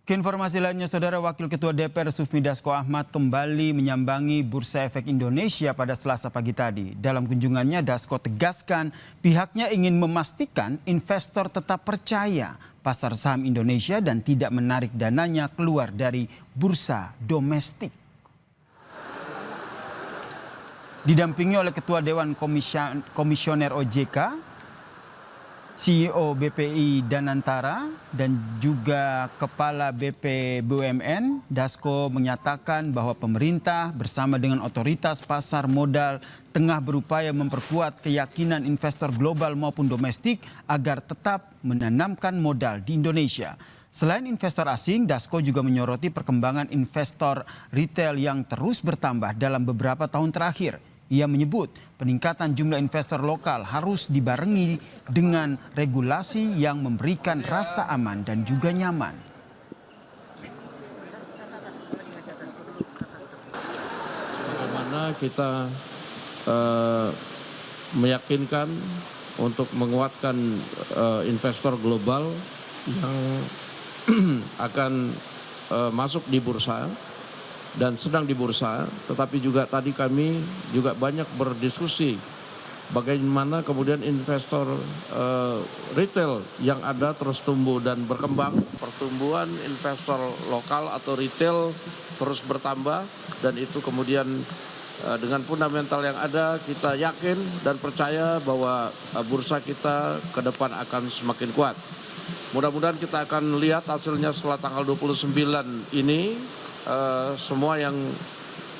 Keinformasi lainnya, Saudara, Wakil Ketua DPR Sufmi Dasko Ahmad kembali menyambangi Bursa Efek Indonesia pada Selasa pagi tadi. Dalam kunjungannya, Dasko tegaskan pihaknya ingin memastikan investor tetap percaya pasar saham Indonesia dan tidak menarik dananya keluar dari bursa domestik. Didampingi oleh Ketua Dewan Komisioner OJK, CEO BPI Danantara, dan juga Kepala BP BUMN, Dasko menyatakan bahwa pemerintah bersama dengan otoritas pasar modal tengah berupaya memperkuat keyakinan investor global maupun domestik agar tetap menanamkan modal di Indonesia. Selain investor asing, Dasko juga menyoroti perkembangan investor retail yang terus bertambah dalam beberapa tahun terakhir. Ia menyebut peningkatan jumlah investor lokal harus dibarengi dengan regulasi yang memberikan rasa aman dan juga nyaman. Bagaimana kita meyakinkan untuk menguatkan investor global yang akan masuk di bursa dan sedang di bursa, tetapi juga tadi kami juga banyak berdiskusi bagaimana kemudian investor retail yang ada terus tumbuh dan berkembang. Pertumbuhan investor lokal atau retail terus bertambah, dan itu kemudian dengan fundamental yang ada kita yakin dan percaya bahwa bursa kita ke depan akan semakin kuat. Mudah-mudahan kita akan lihat hasilnya setelah tanggal 29 ini. Semua yang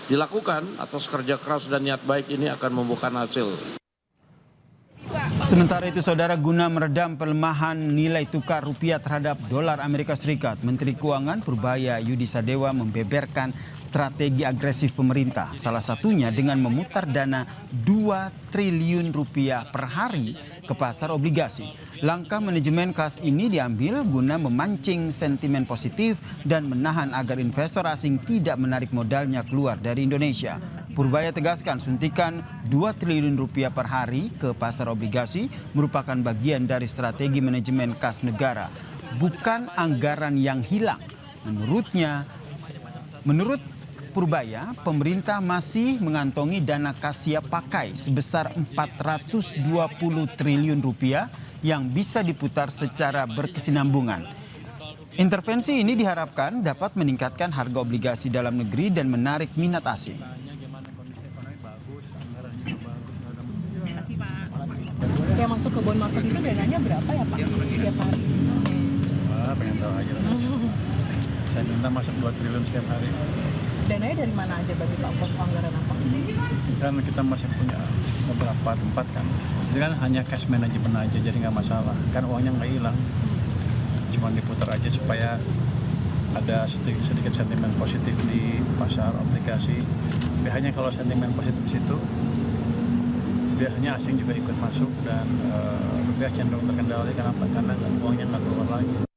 dilakukan atas kerja keras dan niat baik ini akan membuahkan hasil. Sementara itu, Saudara, guna meredam pelemahan nilai tukar rupiah terhadap dolar Amerika Serikat, Menteri Keuangan Purbaya Yudi Sadewa membeberkan strategi agresif pemerintah, salah satunya dengan memutar dana 2 triliun rupiah per hari ke pasar obligasi. Langkah manajemen kas ini diambil guna memancing sentimen positif dan menahan agar investor asing tidak menarik modalnya keluar dari Indonesia. Purbaya tegaskan suntikan 2 triliun rupiah per hari ke pasar obligasi merupakan bagian dari strategi manajemen kas negara, bukan anggaran yang hilang. Menurut Purbaya, pemerintah masih mengantongi dana kas siap pakai sebesar 420 triliun rupiah yang bisa diputar secara berkesinambungan. Intervensi ini diharapkan dapat meningkatkan harga obligasi dalam negeri dan menarik minat asing. Yang masuk ke bond market itu dananya berapa ya Pak? Setiap hari? Pengen tahu aja lah. Saya minta masuk 2 triliun setiap hari. Dananya dari mana aja bagi Pak pos anggaran apa? Kan kita masih punya beberapa tempat kan. Jadi kan hanya cash management aja, jadi nggak masalah. Kan uangnya nggak hilang. Cuma diputar aja supaya ada sedikit sentimen positif di pasar obligasi. Biasanya kalau sentimen positif di situ, biasanya asing juga ikut masuk dan rupiah cenderung terkendali karena uangnya nggak keluar lagi.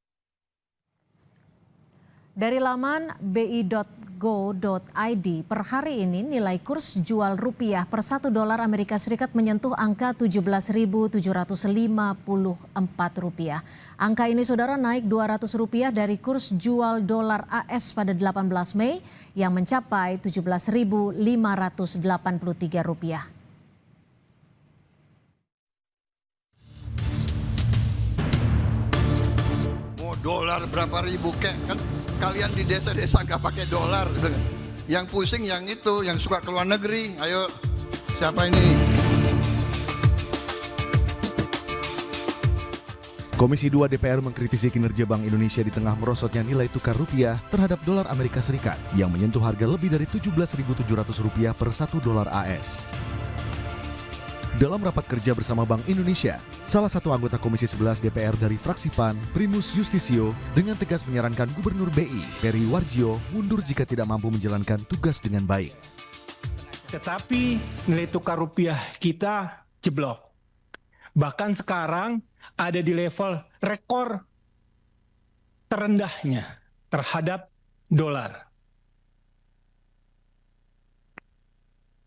Dari laman bi.go.id, per hari ini nilai kurs jual rupiah per 1 dolar Amerika Serikat menyentuh angka 17.754 rupiah. Angka ini, Saudara, naik 200 rupiah dari kurs jual dolar AS pada 18 Mei yang mencapai 17.583 rupiah. Dolar berapa ribu kan kalian di desa-desa gak pakai dolar. Yang pusing yang itu, yang suka keluar negeri. Ayo, siapa ini? Komisi 2 DPR mengkritisi kinerja Bank Indonesia di tengah merosotnya nilai tukar rupiah terhadap dolar Amerika Serikat yang menyentuh harga lebih dari 17.700 rupiah per 1 dolar AS. Dalam rapat kerja bersama Bank Indonesia, salah satu anggota Komisi 11 DPR dari fraksi PAN, Primus Yustisio, dengan tegas menyarankan Gubernur BI, Peri Warjio, mundur jika tidak mampu menjalankan tugas dengan baik. Tetapi nilai tukar rupiah kita jeblok. Bahkan sekarang ada di level rekor terendahnya terhadap dolar.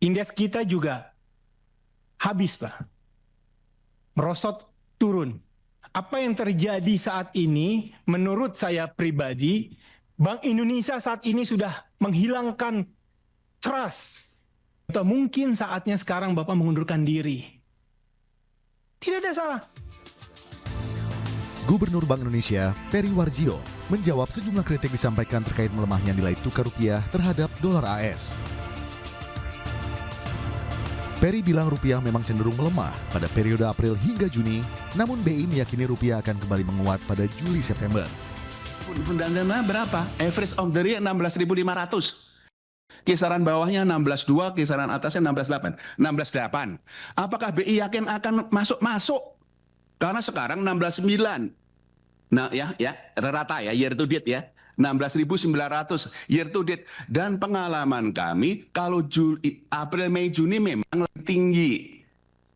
Indeks kita juga habis, Pak. Merosot turun. Apa yang terjadi saat ini menurut saya pribadi Bank Indonesia saat ini sudah menghilangkan trust. Atau mungkin saatnya sekarang Bapak mengundurkan diri. Tidak ada salah. Gubernur Bank Indonesia, Peri Warjio, menjawab sejumlah kritik disampaikan terkait melemahnya nilai tukar rupiah terhadap dolar AS. Peri bilang rupiah memang cenderung melemah pada periode April hingga Juni, namun BI meyakini rupiah akan kembali menguat pada Juli-September. Fundamentalnya berapa? Average of the year 16.500. Kisaran bawahnya 16.2, kisaran atasnya 16.8. 16.8. Apakah BI yakin akan masuk? Karena sekarang 16.9. Nah ya, rata ya, year to date ya. 16.900 year to date. Dan pengalaman kami kalau April, Mei, Juni memang lebih tinggi.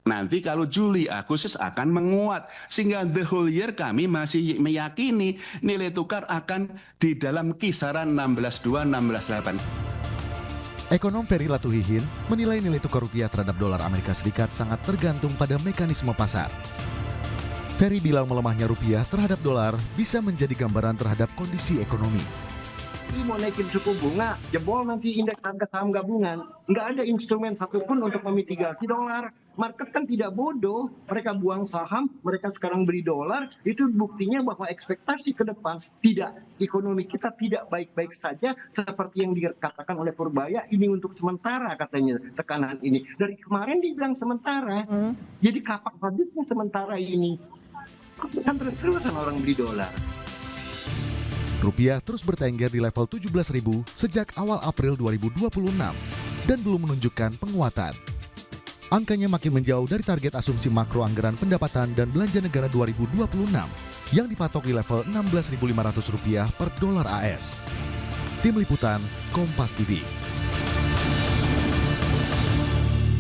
Nanti kalau Juli, Agustus akan menguat. Sehingga the whole year kami masih meyakini nilai tukar akan di dalam kisaran 16.2, 16.8. Ekonom Peri Latuhihin menilai nilai tukar rupiah terhadap dolar Amerika Serikat sangat tergantung pada mekanisme pasar. Ferry bilang melemahnya rupiah terhadap dolar bisa menjadi gambaran terhadap kondisi ekonomi. Ini mau naikin suku bunga, jebol nanti indeks harga saham gabungan. Nggak ada instrumen satupun untuk memitigasi dolar. Market kan tidak bodoh. Mereka buang saham, mereka sekarang beli dolar. Itu buktinya bahwa ekspektasi ke depan ekonomi kita tidak baik-baik saja. Seperti yang dikatakan oleh Purbaya, ini untuk sementara katanya tekanan ini. Dari kemarin dibilang sementara. Jadi kapan habisnya sementara ini? Kan terus-terusan orang beli dolar. Rupiah terus bertengger di level 17.000 sejak awal April 2026 dan belum menunjukkan penguatan. Angkanya makin menjauh dari target asumsi makro anggaran pendapatan dan belanja negara 2026 yang dipatok di level Rp16.500 per dolar AS. Tim Liputan, Kompas TV.